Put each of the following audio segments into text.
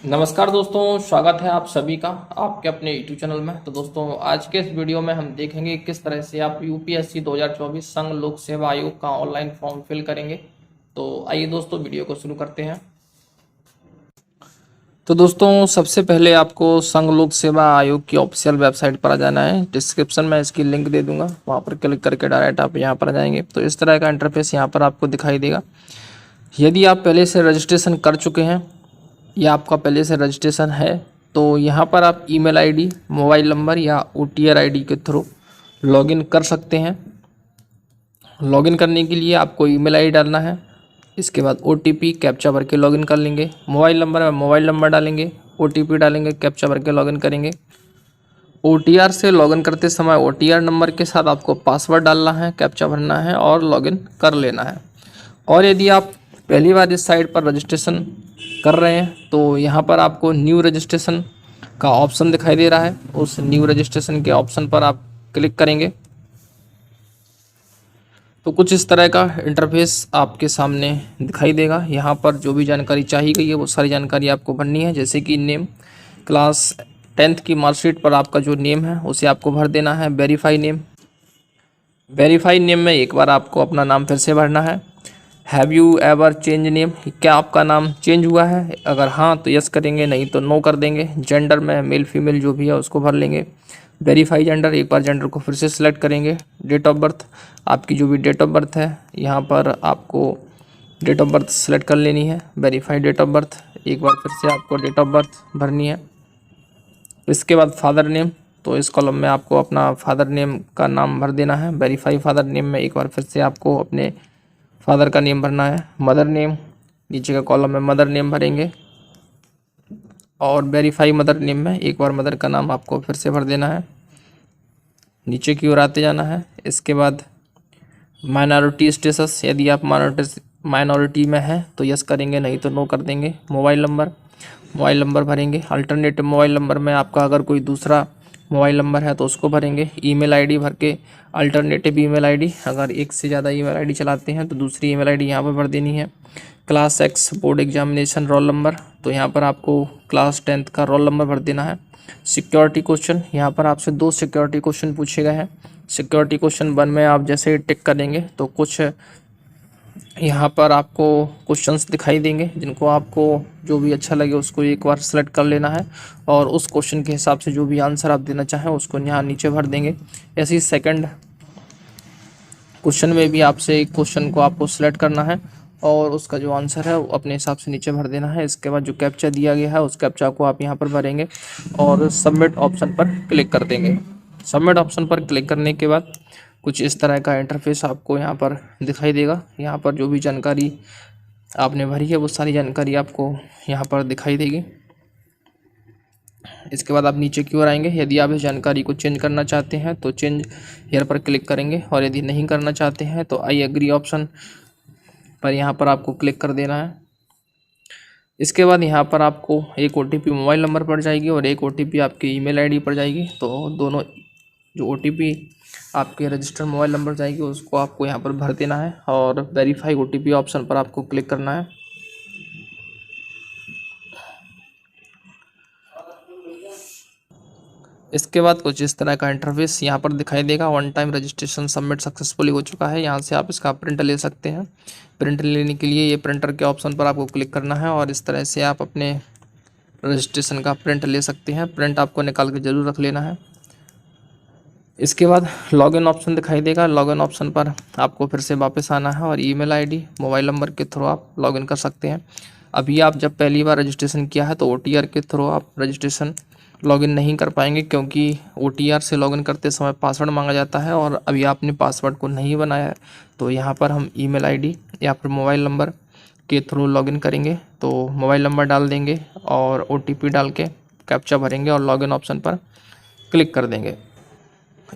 नमस्कार दोस्तों, स्वागत है आप सभी का आपके अपने यूट्यूब चैनल में। तो दोस्तों, आज के इस वीडियो में हम देखेंगे किस तरह से आप यूपीएससी 2024 संघ लोक सेवा आयोग का ऑनलाइन फॉर्म फिल करेंगे। तो आइए दोस्तों, वीडियो को शुरू करते हैं। तो दोस्तों, सबसे पहले आपको संघ लोक सेवा आयोग की ऑफिशियल वेबसाइट पर आ जाना है। डिस्क्रिप्शन में इसकी लिंक दे दूंगा, वहाँ पर क्लिक करके डायरेक्ट आप यहाँ पर आ जाएंगे। तो इस तरह का इंटरफेस यहाँ पर आपको दिखाई देगा। यदि आप पहले से रजिस्ट्रेशन कर चुके हैं या आपका पहले से रजिस्ट्रेशन है तो यहाँ पर आप ईमेल आईडी, मोबाइल नंबर या OTR आईडी के थ्रू लॉगिन कर सकते हैं। लॉगिन करने के लिए आपको ईमेल आईडी डालना है, इसके बाद OTP कैप्चा भर के लॉगिन कर लेंगे। मोबाइल नंबर में मोबाइल नंबर डालेंगे, OTP डालेंगे, कैप्चा भर के लॉगिन करेंगे। OTR से लॉगिन करते समय OTR नंबर के साथ आपको पासवर्ड डालना है, कैप्चा भरना है और लॉगिन कर लेना है। और यदि आप पहली बार इस साइट पर रजिस्ट्रेशन कर रहे हैं तो यहाँ पर आपको न्यू रजिस्ट्रेशन का ऑप्शन दिखाई दे रहा है। उस न्यू रजिस्ट्रेशन के ऑप्शन पर आप क्लिक करेंगे तो कुछ इस तरह का इंटरफेस आपके सामने दिखाई देगा। यहाँ पर जो भी जानकारी चाहिए गई है वो सारी जानकारी आपको भरनी है, जैसे कि नेम, क्लास 10th की मार्कशीट पर आपका जो नेम है उसे आपको भर देना है। वेरीफाई नेम, वेरीफाई नेम में एक बार आपको अपना नाम फिर से भरना है। Have you ever change name, क्या आपका नाम चेंज हुआ है? अगर हाँ तो यस करेंगे, नहीं तो नो कर देंगे। जेंडर में मेल फीमेल जो भी है उसको भर लेंगे। वेरीफाई जेंडर, एक बार जेंडर को फिर से सिलेक्ट करेंगे। डेट ऑफ बर्थ, आपकी जो भी डेट ऑफ बर्थ है यहाँ पर आपको डेट ऑफ बर्थ सेलेक्ट कर लेनी है। वेरीफाई डेट ऑफ बर्थ, एक बार फिर से आपको डेट ऑफ बर्थ भरनी है। इसके बाद फादर नेम, तो इस कॉलम में आपको अपना फादर नेम का नाम भर देना है। वेरीफाई फादर नेम में एक बार फिर से आपको अपने फादर का नेम भरना है। मदर नेम, नीचे का कॉलम में मदर नेम भरेंगे और वेरीफाई मदर नेम में एक बार मदर का नाम आपको फिर से भर देना है। नीचे की ओर आते जाना है। इसके बाद माइनॉरिटी स्टेटस, यदि आप माइनॉरिटी में हैं तो यस करेंगे, नहीं तो नो कर देंगे। मोबाइल नंबर, मोबाइल नंबर भरेंगे। अल्टरनेटिव मोबाइल नंबर में आपका अगर कोई दूसरा मोबाइल नंबर है तो उसको भरेंगे। ईमेल आईडी भर के अल्टरनेटिव ईमेल आईडी, अगर एक से ज़्यादा ईमेल आईडी चलाते हैं तो दूसरी ईमेल आईडी यहाँ पर भर देनी है। Class 6 board examination roll number, तो यहाँ पर आपको क्लास 10th का रोल नंबर भर देना है। सिक्योरिटी क्वेश्चन, यहाँ पर आपसे 2 सिक्योरिटी क्वेश्चन पूछे गए हैं। सिक्योरिटी क्वेश्चन 1 में आप जैसे ही टिक करेंगे तो कुछ यहाँ पर आपको क्वेश्चंस दिखाई देंगे, जिनको आपको जो भी अच्छा लगे उसको एक बार सेलेक्ट कर लेना है और उस क्वेश्चन के हिसाब से जो भी आंसर आप देना चाहें उसको यहाँ नीचे भर देंगे। ऐसे ही सेकंड क्वेश्चन में भी आपसे एक क्वेश्चन को आपको सेलेक्ट करना है और उसका जो आंसर है वो अपने हिसाब से नीचे भर देना है। इसके बाद जो कैप्चा दिया गया है उस कैप्चा को आप यहाँ पर भरेंगे और सबमिट ऑप्शन पर क्लिक कर देंगे। सबमिट ऑप्शन पर क्लिक करने के बाद कुछ इस तरह का इंटरफेस आपको यहाँ पर दिखाई देगा। यहाँ पर जो भी जानकारी आपने भरी है वो सारी जानकारी आपको यहाँ पर दिखाई देगी। इसके बाद आप नीचे की ओर आएंगे। यदि आप इस जानकारी को चेंज करना चाहते हैं तो चेंज हेयर पर क्लिक करेंगे और यदि नहीं करना चाहते हैं तो आई एग्री ऑप्शन पर यहाँ पर आपको क्लिक कर देना है। इसके बाद यहाँ पर आपको एक OTP मोबाइल नंबर पर जाएगी और एक OTP आपकी ईमेल आईडी पर जाएगी। तो दोनों जो OTP आपके रजिस्टर्ड मोबाइल नंबर जाएगी उसको आपको यहाँ पर भर देना है और वेरीफाई OTP ऑप्शन पर आपको क्लिक करना है। इसके बाद कुछ इस तरह का इंटरफेस यहाँ पर दिखाई देगा। 1 टाइम रजिस्ट्रेशन सबमिट सक्सेसफुली हो चुका है। यहाँ से आप इसका प्रिंट ले सकते हैं। प्रिंट लेने के लिए ये प्रिंटर के ऑप्शन पर आपको क्लिक करना है और इस तरह से आप अपने रजिस्ट्रेशन का प्रिंट ले सकते हैं। प्रिंट आपको निकाल के ज़रूर रख लेना है। इसके बाद लॉगिन ऑप्शन दिखाई देगा। लॉगिन ऑप्शन पर आपको फिर से वापस आना है और ईमेल आईडी, मोबाइल नंबर के थ्रू आप लॉगिन कर सकते हैं। अभी आप जब पहली बार रजिस्ट्रेशन किया है तो OTR के थ्रू आप रजिस्ट्रेशन लॉगिन नहीं कर पाएंगे, क्योंकि OTR से लॉगिन करते समय पासवर्ड मांगा जाता है और अभी आपने पासवर्ड को नहीं बनाया है। तो यहाँ पर हम ईमेल आईडी या फिर मोबाइल नंबर के थ्रू लॉगिन करेंगे। तो मोबाइल नंबर डाल देंगे और OTP डाल के कैप्चा भरेंगे और लॉगिन ऑप्शन पर क्लिक कर देंगे।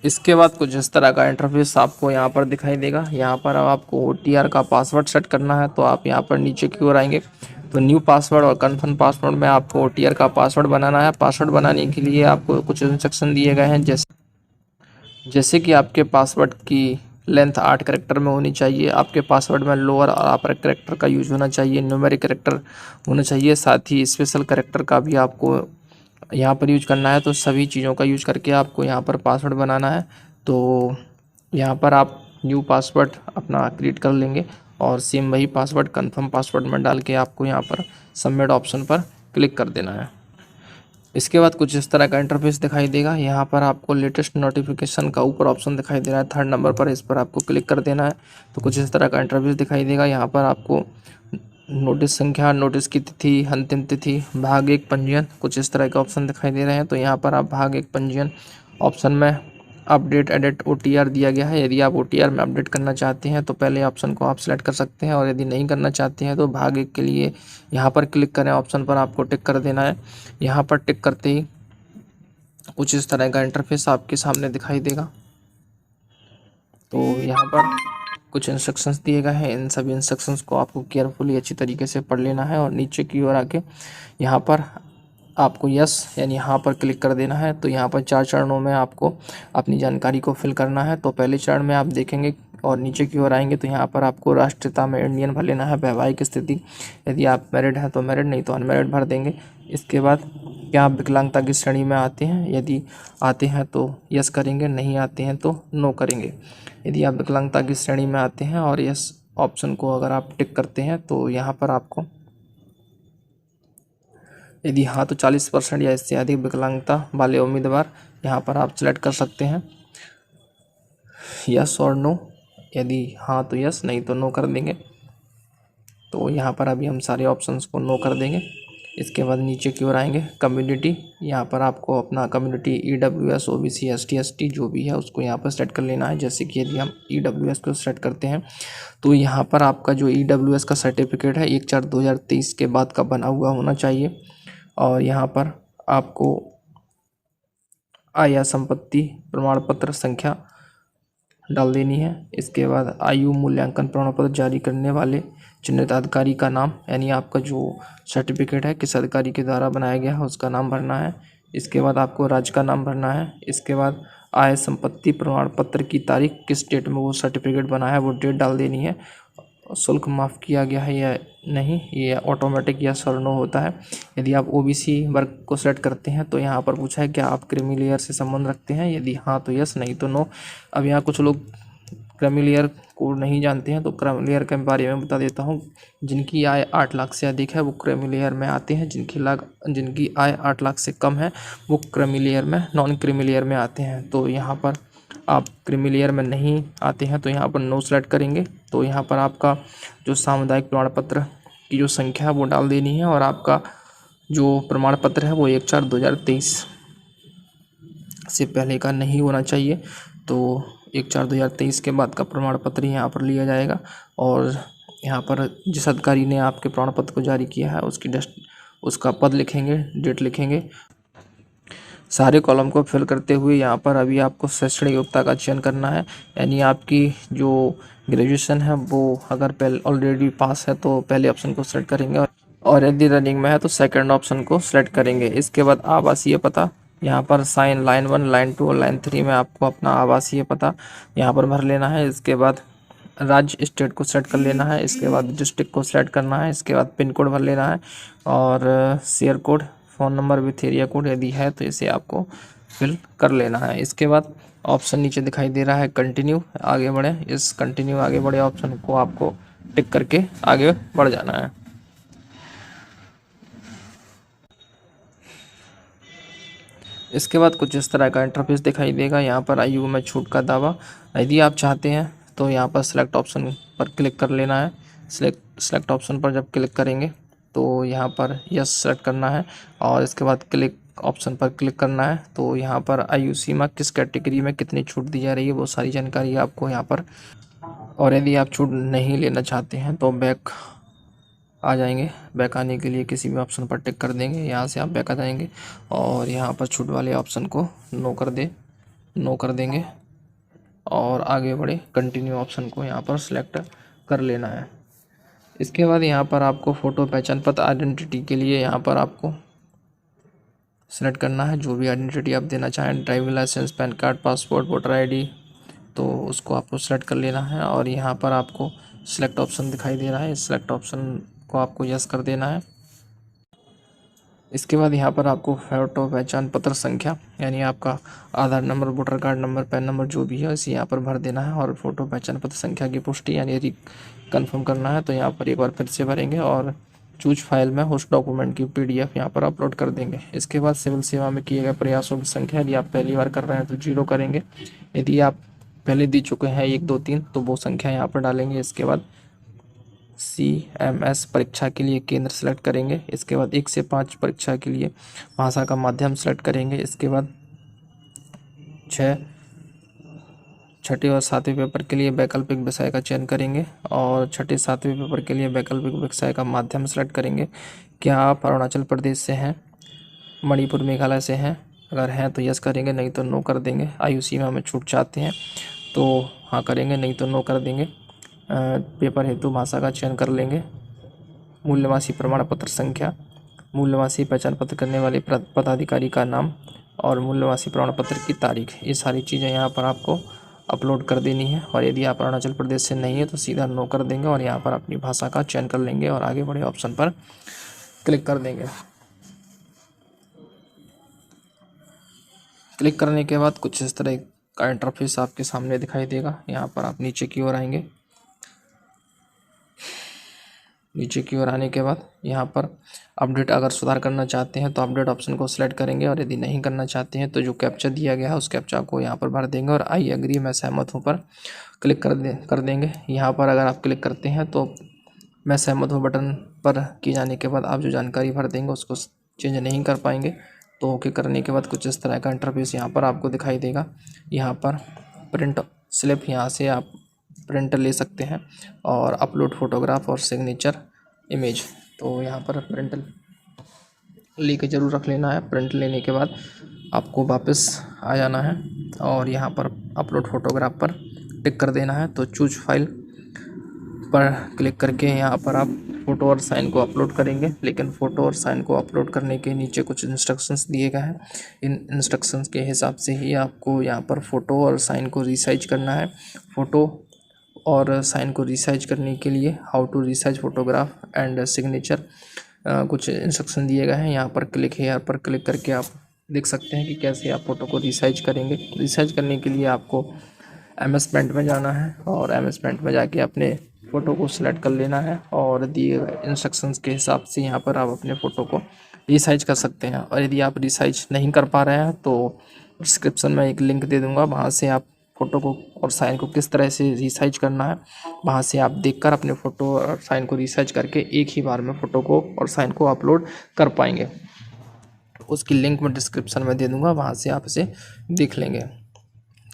इसके बाद कुछ इस तरह का इंटरफेस आपको यहाँ पर दिखाई देगा। यहाँ पर आपको OTR का पासवर्ड सेट करना है तो आप यहाँ पर नीचे की ओर आएंगे तो न्यू पासवर्ड और कन्फर्म पासवर्ड में आपको OTR का पासवर्ड बनाना है। पासवर्ड बनाने के लिए आपको कुछ इंस्ट्रक्शन दिए गए हैं, जैसे कि आपके पासवर्ड की लेंथ 8 कैरेक्टर में होनी चाहिए। आपके पासवर्ड में लोअर और अपर कैरेक्टर का यूज होना चाहिए, न्यूमेरिक कैरेक्टर होना चाहिए, साथ ही स्पेशल कैरेक्टर का भी आपको यहाँ पर यूज करना है। तो सभी चीज़ों का यूज करके आपको यहाँ पर पासवर्ड बनाना है। तो यहाँ पर आप न्यू पासवर्ड अपना क्रिएट कर लेंगे और सेम वही पासवर्ड कंफर्म पासवर्ड में डाल के आपको यहाँ पर सबमिट ऑप्शन पर क्लिक कर देना है। इसके बाद कुछ इस तरह का इंटरफेस दिखाई देगा। यहाँ पर आपको लेटेस्ट नोटिफिकेशन का ऊपर ऑप्शन दिखाई दे रहा है 3rd नंबर पर, इस पर आपको क्लिक कर देना है। तो कुछ इस तरह का इंटरफेस दिखाई देगा। यहाँ पर आपको नोटिस संख्या, नोटिस की तिथि, अंतिम तिथि, भाग 1 पंजीयन, कुछ इस तरह के ऑप्शन दिखाई दे रहे हैं। तो यहाँ पर आप भाग 1 पंजीयन ऑप्शन में अपडेट एडिट OTR दिया गया है। यदि आप OTR में अपडेट करना चाहते हैं तो पहले ऑप्शन को आप सिलेक्ट कर सकते हैं, और यदि नहीं करना चाहते हैं तो भाग 1 के लिए यहाँ पर क्लिक करें, ऑप्शन पर आपको टिक कर देना है। यहाँ पर टिक करते ही कुछ इस तरह का इंटरफेस आपके सामने दिखाई देगा। तो यहाँ पर कुछ इंस्ट्रक्शंस दिए गए हैं, इन सभी इंस्ट्रक्शंस को आपको केयरफुली अच्छी तरीके से पढ़ लेना है और नीचे की ओर आके यहाँ पर आपको यस यानी यहाँ पर क्लिक कर देना है। तो यहाँ पर 4 चरणों में आपको अपनी जानकारी को फिल करना है। तो पहले चरण में आप देखेंगे और नीचे की ओर आएंगे तो यहाँ पर आपको राष्ट्रीयता में इंडियन भर लेना है। वैवाहिक स्थिति, यदि आप मैरिड हैं तो मैरिड, नहीं तो अनमैरिड भर देंगे। इसके बाद क्या आप विकलांगता की श्रेणी में आते हैं, यदि आते हैं तो यस करेंगे, नहीं आते हैं तो नो करेंगे। यदि आप विकलांगता की श्रेणी में आते हैं और यस ऑप्शन को अगर आप टिक करते हैं तो यहाँ पर आपको, यदि हाँ तो 40% या इससे अधिक विकलांगता वाले उम्मीदवार यहाँ पर आप सेलेक्ट कर सकते हैं, यस और नो। यदि हाँ तो यस, नहीं तो नो कर देंगे। तो यहाँ पर अभी हम सारे ऑप्शंस को नो कर देंगे। इसके बाद नीचे की ओर आएंगे, कम्युनिटी, यहाँ पर आपको अपना community EWS OBC ST ST जो भी है उसको यहाँ पर सेट कर लेना है। जैसे कि यदि हम EWS को सेट करते हैं तो यहाँ पर आपका जो EWS का सर्टिफिकेट है 1/4/2023 के बाद का बना हुआ होना चाहिए, और यहाँ पर आपको आय या संपत्ति प्रमाण पत्र संख्या डाल देनी है। इसके बाद आयु मूल्यांकन प्रमाण पत्र जारी करने वाले चिन्हित अधिकारी का नाम, यानी आपका जो सर्टिफिकेट है किस अधिकारी के द्वारा बनाया गया है उसका नाम भरना है। इसके बाद आपको राज्य का नाम भरना है। इसके बाद आय संपत्ति प्रमाण पत्र की तारीख, किस डेट में वो सर्टिफिकेट बना है वो डेट डाल देनी है। शुल्क माफ़ किया गया है या नहीं, ये ऑटोमेटिक या नो होता है। यदि आप OBC वर्ग को सेलेक्ट करते हैं तो यहाँ पर पूछा है क्या आप क्रीमी लेयर से संबंध रखते हैं, यदि हाँ तो यस, नहीं तो नो। अब यहाँ कुछ लोग क्रीमी लेयर को नहीं जानते हैं तो क्रीमी लेयर के बारे में बता देता हूँ। जिनकी आय 8 लाख से अधिक है वो क्रीमी लेयर में आते हैं, जिनकी आय 8 लाख से कम है वो क्रीमी लेयर में, नॉन क्रीमी लेयर में आते हैं। तो यहाँ पर आप क्रीमी लेयर में नहीं आते हैं तो यहाँ पर नो सेलेक्ट करेंगे। तो यहाँ पर आपका जो सामुदायिक प्रमाण पत्र की जो संख्या है वो डाल देनी है, और आपका जो प्रमाण पत्र है वो 1/4/2023 से पहले का नहीं होना चाहिए। तो 1/4/2023 के बाद का प्रमाण पत्र यहाँ पर लिया जाएगा, और यहाँ पर जिस अधिकारी ने आपके प्रमाण पत्र को जारी किया है उसका पद लिखेंगे, डेट लिखेंगे। सारे कॉलम को फिल करते हुए यहाँ पर अभी आपको शैक्षणिक योग्यता का चयन करना है, यानी आपकी जो ग्रेजुएशन है वो अगर पहले ऑलरेडी पास है तो पहले ऑप्शन को सेलेक्ट करेंगे, और यदि रनिंग में है तो सेकंड ऑप्शन को सेलेक्ट करेंगे। इसके बाद आवासीय पता, यहाँ पर साइन लाइन 1, लाइन 2 और लाइन 3 में आपको अपना आवासीय पता यहाँ पर भर लेना है। इसके बाद राज्य स्टेट को सेलेक्ट कर लेना है। इसके बाद डिस्ट्रिक्ट को सेलेक्ट करना है। इसके बाद पिन कोड भर लेना है, और share code, phone number with area code यदि है तो इसे आपको फिल कर लेना है। इसके बाद ऑप्शन नीचे दिखाई दे रहा है कंटिन्यू, आगे बढ़े। इस कंटिन्यू आगे बढ़े ऑप्शन को आपको टिक करके आगे बढ़ जाना है। इसके बाद कुछ इस तरह का इंटरफेस दिखाई देगा। यहाँ पर आयु में छूट का दावा, यदि आप चाहते हैं तो यहाँ पर सेलेक्ट ऑप्शन पर क्लिक कर लेना है। सेलेक्ट ऑप्शन पर जब क्लिक करेंगे तो यहाँ पर यस सेलेक्ट करना है, और इसके बाद क्लिक ऑप्शन पर क्लिक करना है। तो यहाँ पर आयु सीमा, किस कैटेगरी में कितनी छूट दी जा रही है वो सारी जानकारी आपको यहाँ पर, और यदि आप छूट नहीं लेना चाहते हैं तो बैक आ जाएंगे। बैक आने के लिए किसी भी ऑप्शन पर टिक कर देंगे, यहाँ से आप बैक आ जाएंगे, और यहाँ पर छूट वाले ऑप्शन को नो कर देंगे, और आगे बढ़े कंटिन्यू ऑप्शन को यहाँ पर सिलेक्ट कर लेना है। इसके बाद यहाँ पर आपको फ़ोटो पहचान पत्र आइडेंटिटी के लिए यहाँ पर आपको सेलेक्ट करना है जो भी आइडेंटिटी आप देना चाहें, driving licence, PAN card, passport, voter ID। तो उसको आपको सेलेक्ट कर लेना है और यहाँ पर आपको सिलेक्ट ऑप्शन दिखाई दे रहा है, इस सिलेक्ट ऑप्शन को आपको यस कर देना है। इसके बाद यहाँ पर आपको फोटो पहचान पत्र संख्या यानी आपका Aadhaar number, voter card number, PAN number जो भी है इसे यहाँ पर भर देना है और फोटो पहचान पत्र संख्या की पुष्टि यानी कंफर्म करना है। तो यहाँ पर एक बार फिर से भरेंगे और चूज फाइल में उस डॉक्यूमेंट की PDF यहाँ पर अपलोड कर देंगे। इसके बाद सिविल सेवा में किए गए प्रयासों की संख्या, यदि आप पहली बार कर रहे हैं तो 0 करेंगे, यदि आप पहले दे चुके हैं 1 2 3 तो वो संख्या यहाँ पर डालेंगे। इसके बाद CMS परीक्षा के लिए केंद्र सेलेक्ट करेंगे। इसके बाद 1 से 5 परीक्षा के लिए भाषा का माध्यम सेलेक्ट करेंगे। इसके बाद 6ठे और 7वें पेपर के लिए वैकल्पिक विषय का चयन करेंगे और 6ठे 7वें पेपर के लिए वैकल्पिक विषय का माध्यम सेलेक्ट करेंगे। क्या आप अरुणाचल प्रदेश से हैं, मणिपुर, मेघालय से हैं? अगर हैं तो यस करेंगे, नहीं तो नो कर देंगे। आयु सीमा में छूट चाहते हैं तो हाँ करेंगे, नहीं तो नो कर देंगे। पेपर हेतु भाषा का चयन कर लेंगे। मूल्यवासी प्रमाण पत्र संख्या, मूल्यवासी पहचान पत्र करने वाले पदाधिकारी का नाम और मूल्यवासी प्रमाण पत्र की तारीख, ये सारी चीज़ें यहाँ पर आपको अपलोड कर देनी है। और यदि आप अरुणाचल प्रदेश से नहीं है तो सीधा नो कर देंगे और यहाँ पर अपनी भाषा का चयन कर लेंगे और आगे बढ़े ऑप्शन पर क्लिक कर देंगे। क्लिक करने के बाद कुछ इस तरह का इंटरफेस आपके सामने दिखाई देगा। यहाँ पर आप नीचे की ओर आएंगे। नीचे की ओर आने के बाद यहाँ पर अपडेट, अगर सुधार करना चाहते हैं तो अपडेट ऑप्शन को सिलेक्ट करेंगे और यदि नहीं करना चाहते हैं तो जो कैप्चा दिया गया है उस कैप्चा को यहाँ पर भर देंगे और आई एग्री, मैं सहमत हूँ पर क्लिक कर देंगे। यहाँ पर अगर आप क्लिक करते हैं तो मैं सहमत हूँ बटन पर किए जाने के बाद आप जो जानकारी भर देंगे उसको चेंज नहीं कर पाएंगे। तो ओके करने के बाद कुछ इस तरह का इंटरफेस यहाँ पर आपको दिखाई देगा। यहाँ पर प्रिंट स्लिप, यहाँ से आप प्रिंट ले सकते हैं और अपलोड फोटोग्राफ और सिग्नेचर इमेज, तो यहाँ पर प्रिंट लेके ज़रूर रख लेना है। प्रिंट लेने के बाद आपको वापस आ जाना है और यहाँ पर अपलोड फोटोग्राफ पर टिक कर देना है। तो चूज फाइल पर क्लिक करके यहाँ पर आप फ़ोटो और साइन को अपलोड करेंगे, लेकिन फ़ोटो और साइन को अपलोड करने के नीचे कुछ इंस्ट्रक्शंस दिए गए हैं। इन इंस्ट्रक्शंस के हिसाब से ही आपको यहाँ पर फ़ोटो और साइन को रिसाइज करना है। फ़ोटो और साइन को रिसाइज करने के लिए how to resize photograph and signature कुछ इंस्ट्रक्शन दिए गए हैं। यहाँ पर क्लिक हेयर पर क्लिक करके आप देख सकते हैं कि कैसे आप फ़ोटो को रिसाइज करेंगे। रिसाइज करने के लिए आपको MS पेंट में जाना है और MS पेंट में जाके अपने फ़ोटो को सिलेक्ट कर लेना है और दिए गए इंस्ट्रक्शंस के हिसाब से यहाँ पर आप अपने फ़ोटो को रिसाइज कर सकते हैं। और यदि आप रिसाइज नहीं कर पा रहे हैं तो डिस्क्रिप्शन में एक लिंक दे दूँगा, वहाँ से आप फ़ोटो को और साइन को किस तरह से रिसाइज करना है वहाँ से आप देखकर अपने फ़ोटो और साइन को रिसाइज करके एक ही बार में फ़ोटो को और साइन को अपलोड कर पाएंगे। उसकी लिंक मैं डिस्क्रिप्शन में दे दूँगा, वहाँ से आप इसे देख लेंगे।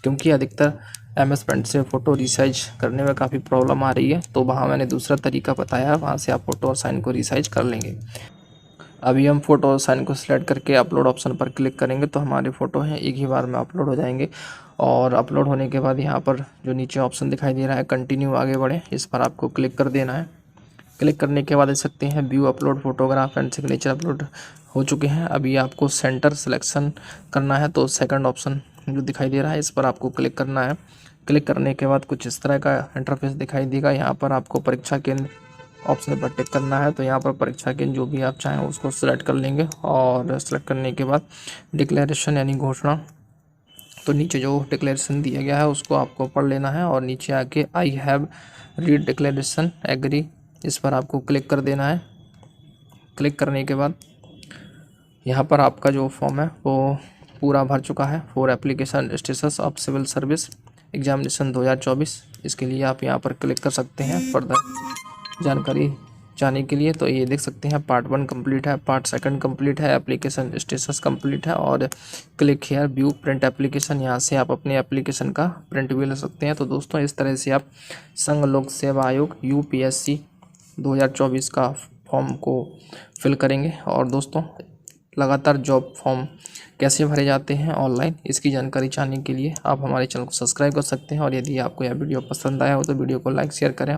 क्योंकि अधिकतर MS पेंट से फ़ोटो रिसाइज करने में काफ़ी प्रॉब्लम आ रही है, तो वहाँ मैंने दूसरा तरीका बताया है, वहाँ से आप फ़ोटो और साइन को रिसाइज कर लेंगे। अभी हम फ़ोटो और साइन को सिलेक्ट करके अपलोड ऑप्शन पर क्लिक करेंगे तो हमारे फ़ोटो हैं एक ही बार में अपलोड हो जाएंगे। और अपलोड होने के बाद यहाँ पर जो नीचे ऑप्शन दिखाई दे रहा है कंटिन्यू आगे बढ़े, इस पर आपको क्लिक कर देना है। क्लिक करने के बाद देख सकते हैं view upload photograph and signature upload हो चुके हैं। अभी आपको सेंटर सिलेक्शन करना है, तो सेकंड ऑप्शन जो दिखाई दे रहा है इस पर आपको क्लिक करना है। क्लिक करने के बाद कुछ इस तरह का इंटरफेस दिखाई देगा। यहाँ पर आपको परीक्षा केंद्र ऑप्शन पर टिक करना है, तो यहाँ पर परीक्षा केंद्र जो भी आप चाहें उसको सिलेक्ट कर लेंगे और सिलेक्ट करने के बाद डिक्लेरेशन यानी घोषणा, तो नीचे जो डिक्लेरेशन दिया गया है उसको आपको पढ़ लेना है और नीचे आके I have read declaration agree, इस पर आपको क्लिक कर देना है। क्लिक करने के बाद यहाँ पर आपका जो फॉर्म है वो पूरा भर चुका है for application status of civil service examination 2024। इसके लिए आप यहाँ पर क्लिक कर सकते हैं फर्दर जानकारी जाने के लिए। तो ये देख सकते हैं पार्ट 1 कंप्लीट है, पार्ट 2 कंप्लीट है, एप्लीकेशन स्टेटस कंप्लीट है और click here view print application, यहाँ से आप अपने एप्लीकेशन का प्रिंट भी ले सकते हैं। तो दोस्तों इस तरह से आप संघ लोक सेवा आयोग UPSC 2024 का फॉर्म को फिल करेंगे। और दोस्तों लगातार जॉब फॉर्म कैसे भरे जाते हैं ऑनलाइन, इसकी जानकारी जानने के लिए आप हमारे चैनल को सब्सक्राइब कर सकते हैं। और यदि आपको यह वीडियो पसंद आया हो तो वीडियो को लाइक शेयर करें।